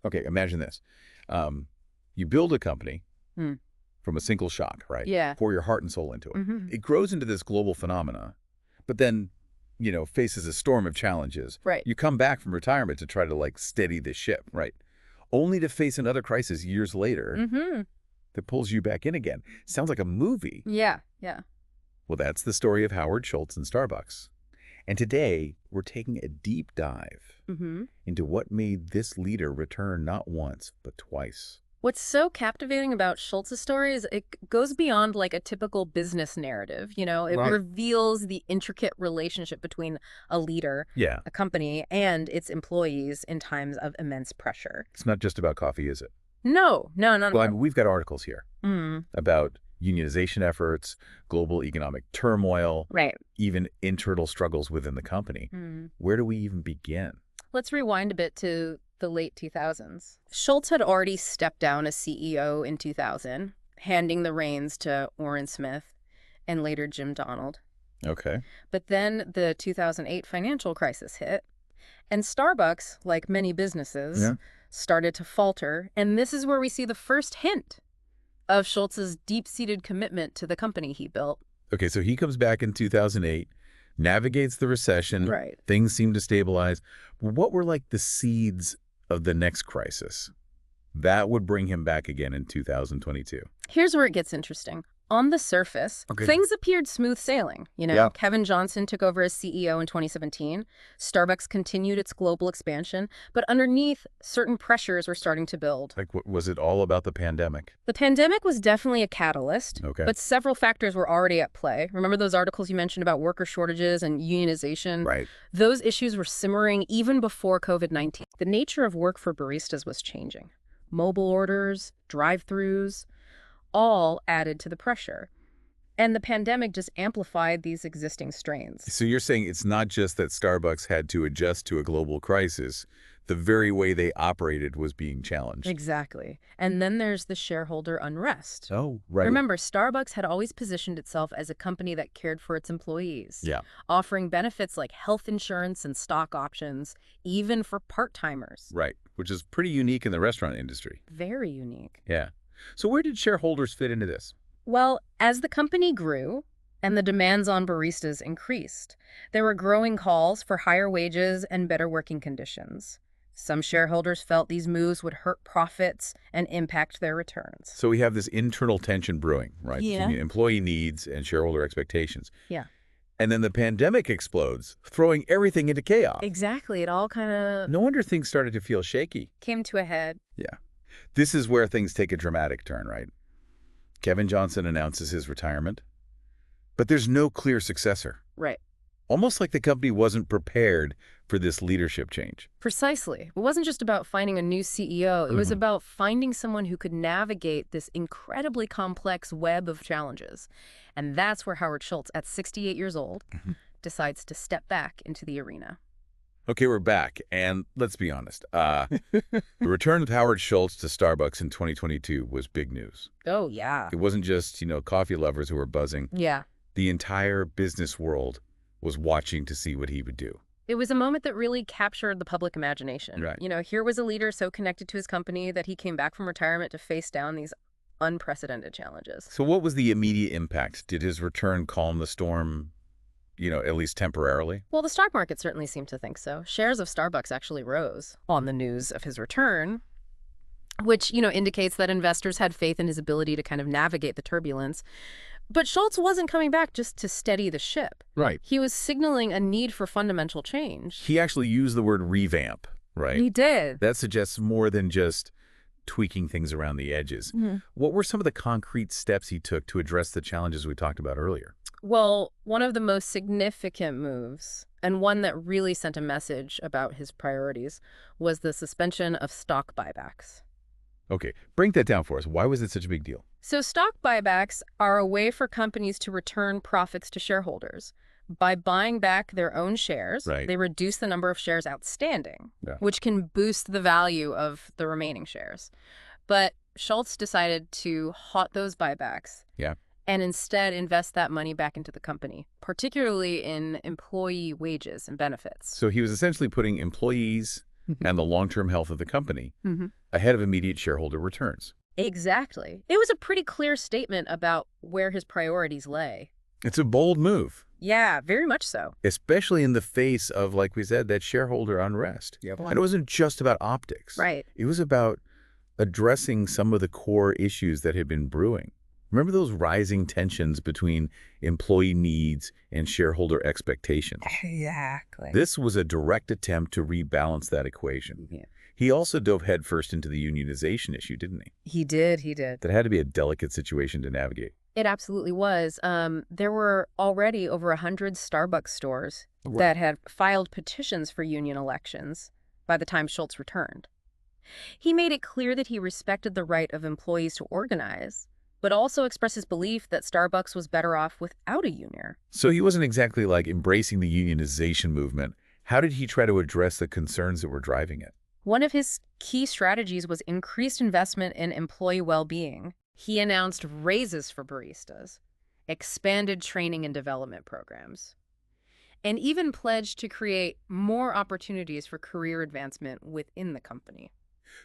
Okay, imagine this. You build a company Hmm. from a single shock, right? Yeah. Pour your heart and soul into it. Mm-hmm. It grows into this global phenomena, but then, faces a storm of challenges. Right. You come back from retirement to try to, steady the ship, right? Only to face another crisis years later Mm-hmm. that pulls you back in again. Sounds like a movie. Yeah. Yeah. Well, that's the story of Howard Schultz and Starbucks. And today, we're taking a deep dive Mm-hmm. into what made this leader return not once, but twice. What's so captivating about Schultz's story is it goes beyond like a typical business narrative. It Right. reveals the intricate relationship between a leader, Yeah, a company, and its employees in times of immense pressure. it's not just about coffee, is it? No. Well, I mean, we've got articles here Mm, about unionization efforts, global economic turmoil, right. even internal struggles within the company. Mm. Where do we even begin? Let's rewind a bit to the late 2000s. Schultz had already stepped down as CEO in 2000, handing the reins to Orrin Smith and later Jim Donald. Okay. But then the 2008 financial crisis hit, and Starbucks, like many businesses, Yeah. started to falter. And this is where we see the first hint of Schultz's deep-seated commitment to the company he built. Okay, so he comes back in 2008, navigates the recession. Right. Things seem to stabilize. What were the seeds of the next crisis that would bring him back again in 2022? Here's where it gets interesting. On the surface, Okay. things appeared smooth sailing. Yeah. Kevin Johnson took over as CEO in 2017. Starbucks continued its global expansion, but underneath, certain pressures were starting to build. Was it all about the pandemic? The pandemic was definitely a catalyst, Okay. but several factors were already at play. Remember those articles you mentioned about worker shortages and unionization? Right. Those issues were simmering even before COVID-19. The nature of work for baristas was changing. Mobile orders, drive-thrus, all added to the pressure. And the pandemic just amplified these existing strains. So you're saying it's not just that Starbucks had to adjust to a global crisis. The very way they operated was being challenged. Exactly. And then there's the shareholder unrest. Oh, right. Remember, Starbucks had always positioned itself as a company that cared for its employees, Yeah. offering benefits like health insurance and stock options, even for part-timers. Right. Which is pretty unique in the restaurant industry. Very unique. Yeah. So where did shareholders fit into this? Well, as the company grew and the demands on baristas increased, there were growing calls for higher wages and better working conditions. Some shareholders felt these moves would hurt profits and impact their returns. So we have this internal tension brewing, right? Yeah. Between employee needs and shareholder expectations. Yeah. And then the pandemic explodes, throwing everything into chaos. Exactly. It all kind of No wonder things started to feel shaky. came to a head. Yeah. This is where things take a dramatic turn, right? Kevin Johnson announces his retirement, but there's no clear successor. Right. Almost like the company wasn't prepared for this leadership change. Precisely. It wasn't just about finding a new CEO. It was about finding someone who could navigate this incredibly complex web of challenges. And that's where Howard Schultz, at 68 years old, decides to step back into the arena. Okay, we're back, and let's be honest. The return of Howard Schultz to Starbucks in 2022 was big news. Oh, yeah. It wasn't just, coffee lovers who were buzzing. Yeah. The entire business world was watching to see what he would do. It was a moment that really captured the public imagination. Right. Here was a leader so connected to his company that he came back from retirement to face down these unprecedented challenges. So what was the immediate impact? Did his return calm the storm, at least temporarily? Well, the stock market certainly seemed to think so. Shares of Starbucks actually rose on the news of his return, which, indicates that investors had faith in his ability to kind of navigate the turbulence. But Schultz wasn't coming back just to steady the ship. Right. He was signaling a need for fundamental change. He actually used the word revamp, right? He did. That suggests more than just tweaking things around the edges. What were some of the concrete steps he took to address the challenges we talked about earlier? Well, one of the most significant moves, and one that really sent a message about his priorities, was the suspension of stock buybacks. Okay, break that down for us. Why was it such a big deal? So stock buybacks are a way for companies to return profits to shareholders. By buying back their own shares, Right. they reduce the number of shares outstanding, Yeah. which can boost the value of the remaining shares. But Schultz decided to halt those buybacks. Yeah. And instead invest that money back into the company, particularly in employee wages and benefits. So he was essentially putting employees and the long-term health of the company ahead of immediate shareholder returns. Exactly. It was a pretty clear statement about where his priorities lay. It's a bold move, Yeah, very much so. especially in the face of, like we said, that shareholder unrest. Yep. And it wasn't just about optics. Right. It was about addressing some of the core issues that had been brewing. Remember those rising tensions between employee needs and shareholder expectations? Exactly. This was a direct attempt to rebalance that equation. Yeah. He also dove headfirst into the unionization issue, didn't he? He did. That had to be a delicate situation to navigate. It absolutely was. There were already over 100 Starbucks stores that had filed petitions for union elections by the time Schultz returned. He made it clear that he respected the right of employees to organize, but also expressed his belief that Starbucks was better off without a union. So he wasn't exactly like embracing the unionization movement. How did he try to address the concerns that were driving it? One of his key strategies was increased investment in employee well-being. He announced raises for baristas, expanded training and development programs, and even pledged to create more opportunities for career advancement within the company.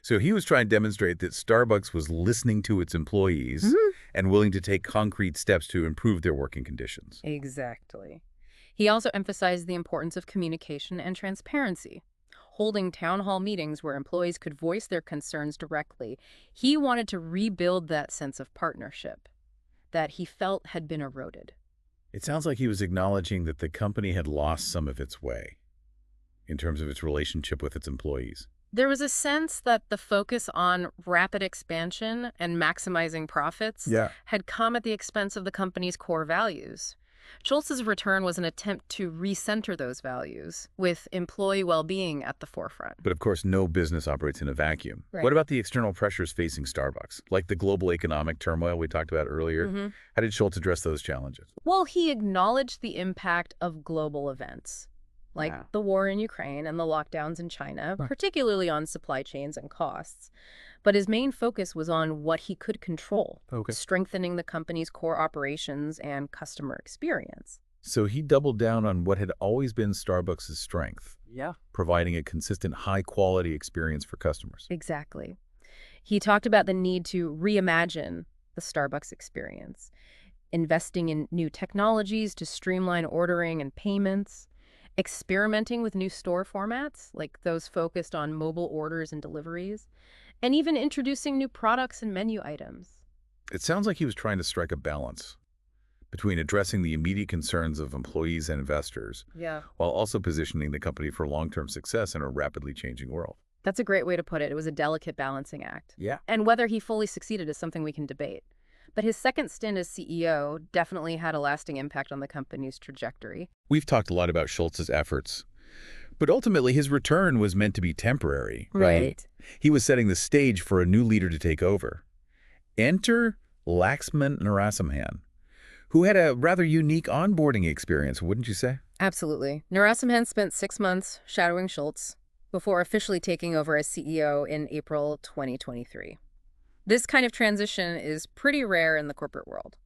So he was trying to demonstrate that Starbucks was listening to its employees and willing to take concrete steps to improve their working conditions. Exactly. He also emphasized the importance of communication and transparency, holding town hall meetings where employees could voice their concerns directly. He wanted to rebuild that sense of partnership that he felt had been eroded. It sounds like he was acknowledging that the company had lost some of its way in terms of its relationship with its employees. There was a sense that the focus on rapid expansion and maximizing profits had come at the expense of the company's core values. Schultz's return was an attempt to recenter those values, with employee well-being at the forefront. But of course, no business operates in a vacuum. Right. What about the external pressures facing Starbucks, like the global economic turmoil we talked about earlier? How did Schultz address those challenges? Well, he acknowledged the impact of global events, like the war in Ukraine and the lockdowns in China, particularly on supply chains and costs. But his main focus was on what he could control, strengthening the company's core operations and customer experience. So he doubled down on what had always been Starbucks' strength, providing a consistent high-quality experience for customers. Exactly. He talked about the need to reimagine the Starbucks experience, investing in new technologies to streamline ordering and payments, experimenting with new store formats, like those focused on mobile orders and deliveries, and even introducing new products and menu items. It sounds like he was trying to strike a balance between addressing the immediate concerns of employees and investors, while also positioning the company for long-term success in a rapidly changing world. That's a great way to put it. It was a delicate balancing act. Yeah. And whether he fully succeeded is something we can debate. But his second stint as CEO definitely had a lasting impact on the company's trajectory. We've talked a lot about Schultz's efforts, but ultimately his return was meant to be temporary. Right. He was setting the stage for a new leader to take over. Enter Laxman Narasimhan, who had a rather unique onboarding experience, wouldn't you say? Absolutely. Narasimhan spent 6 months shadowing Schultz before officially taking over as CEO in April 2023. This kind of transition is pretty rare in the corporate world.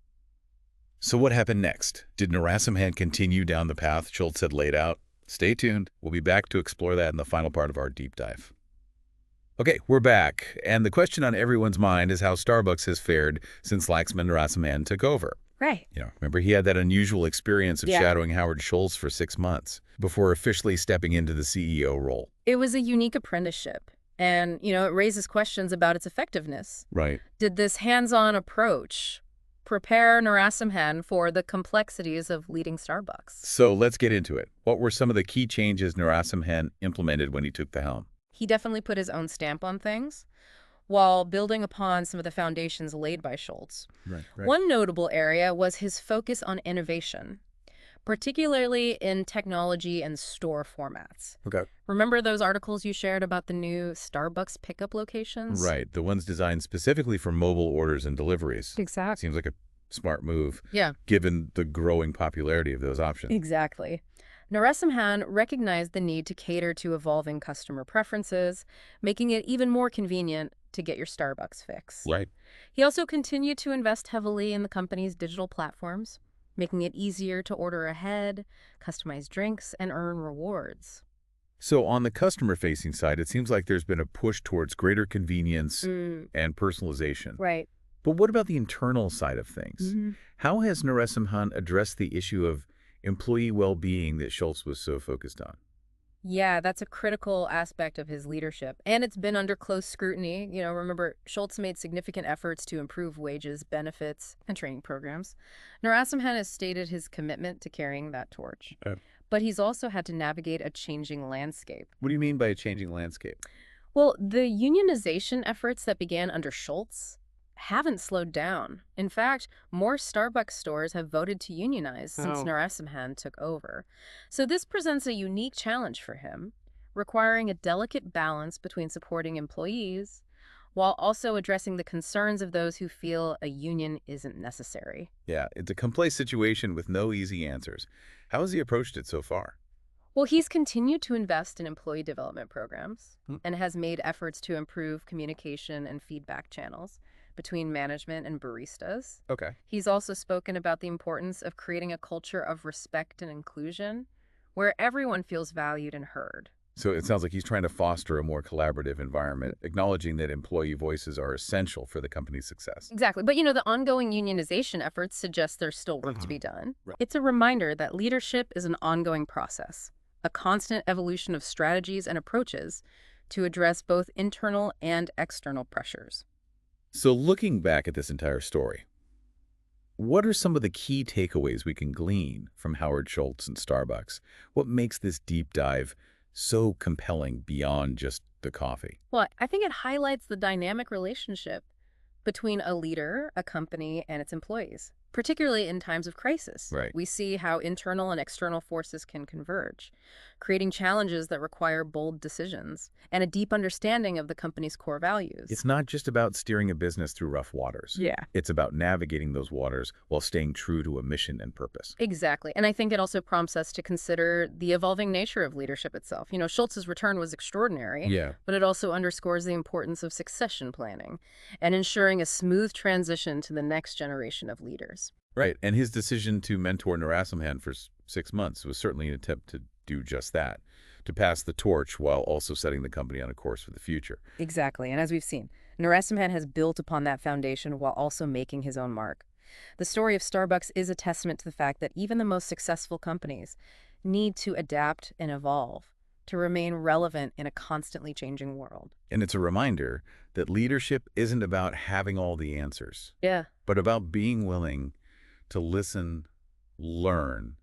So what happened next? Did Narasimhan continue down the path Schultz had laid out? Stay tuned. We'll be back to explore that in the final part of our deep dive. Okay, we're back. And the question on everyone's mind is how Starbucks has fared since Laxman Narasimhan took over. Right. Remember he had that unusual experience of shadowing Howard Schultz for 6 months before officially stepping into the CEO role. It was a unique apprenticeship. And, it raises questions about its effectiveness. Right. Did this hands-on approach prepare Narasimhan for the complexities of leading Starbucks? So let's get into it. What were some of the key changes Narasimhan implemented when he took the helm? He definitely put his own stamp on things, while building upon some of the foundations laid by Schultz. Right. One notable area was his focus on innovation, particularly in technology and store formats. Okay. Remember those articles you shared about the new Starbucks pickup locations? Right. The ones designed specifically for mobile orders and deliveries. Exactly. Seems like a smart move. Yeah. Given the growing popularity of those options. Exactly. Narasimhan recognized the need to cater to evolving customer preferences, making it even more convenient to get your Starbucks fix. Right. He also continued to invest heavily in the company's digital platforms, making it easier to order ahead, customize drinks, and earn rewards. So on the customer-facing side, it seems like there's been a push towards greater convenience Mm, and personalization. right. But what about the internal side of things? hmm How has Narasimhan addressed the issue of employee well-being that Schultz was so focused on? Yeah, that's a critical aspect of his leadership. And it's been under close scrutiny. Remember, Schultz made significant efforts to improve wages, benefits, and training programs. Narasimhan has stated his commitment to carrying that torch. But he's also had to navigate a changing landscape. What do you mean by a changing landscape? Well, the unionization efforts that began under Schultz haven't slowed down. In fact, more Starbucks stores have voted to unionize since Oh. Narasimhan took over. So this presents a unique challenge for him, requiring a delicate balance between supporting employees while also addressing the concerns of those who feel a union isn't necessary. Yeah, it's a complex situation with no easy answers. How has he approached it so far? Well, he's continued to invest in employee development programs Hmm. and has made efforts to improve communication and feedback channels between management and baristas. Okay. He's also spoken about the importance of creating a culture of respect and inclusion where everyone feels valued and heard. So it sounds like he's trying to foster a more collaborative environment, acknowledging that employee voices are essential for the company's success. Exactly. But the ongoing unionization efforts suggest there's still work to be done. Right. It's a reminder that leadership is an ongoing process, a constant evolution of strategies and approaches to address both internal and external pressures. So looking back at this entire story, what are some of the key takeaways we can glean from Howard Schultz and Starbucks? What makes this deep dive so compelling beyond just the coffee? Well, I think it highlights the dynamic relationship between a leader, a company, and its employees, particularly in times of crisis. Right. We see how internal and external forces can converge, creating challenges that require bold decisions and a deep understanding of the company's core values. It's not just about steering a business through rough waters. Yeah. It's about navigating those waters while staying true to a mission and purpose. Exactly. And I think it also prompts us to consider the evolving nature of leadership itself. Schultz's return was extraordinary, Yeah. but it also underscores the importance of succession planning and ensuring a smooth transition to the next generation of leaders. Right. And his decision to mentor Narasimhan for 6 months was certainly an attempt to do just that, to pass the torch while also setting the company on a course for the future. Exactly. And as we've seen, Narasimhan has built upon that foundation while also making his own mark. The story of Starbucks is a testament to the fact that even the most successful companies need to adapt and evolve to remain relevant in a constantly changing world. And it's a reminder that leadership isn't about having all the answers, Yeah. but about being willing to listen, learn,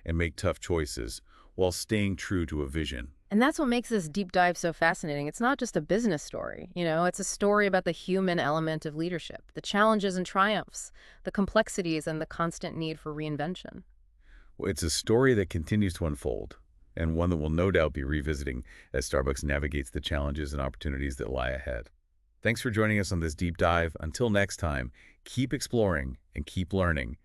and make tough choices while staying true to a vision. And that's what makes this deep dive so fascinating. It's not just a business story, it's a story about the human element of leadership, the challenges and triumphs, the complexities and the constant need for reinvention. Well, it's a story that continues to unfold, and one that we'll no doubt be revisiting as Starbucks navigates the challenges and opportunities that lie ahead. Thanks for joining us on this deep dive. Until next time, keep exploring and keep learning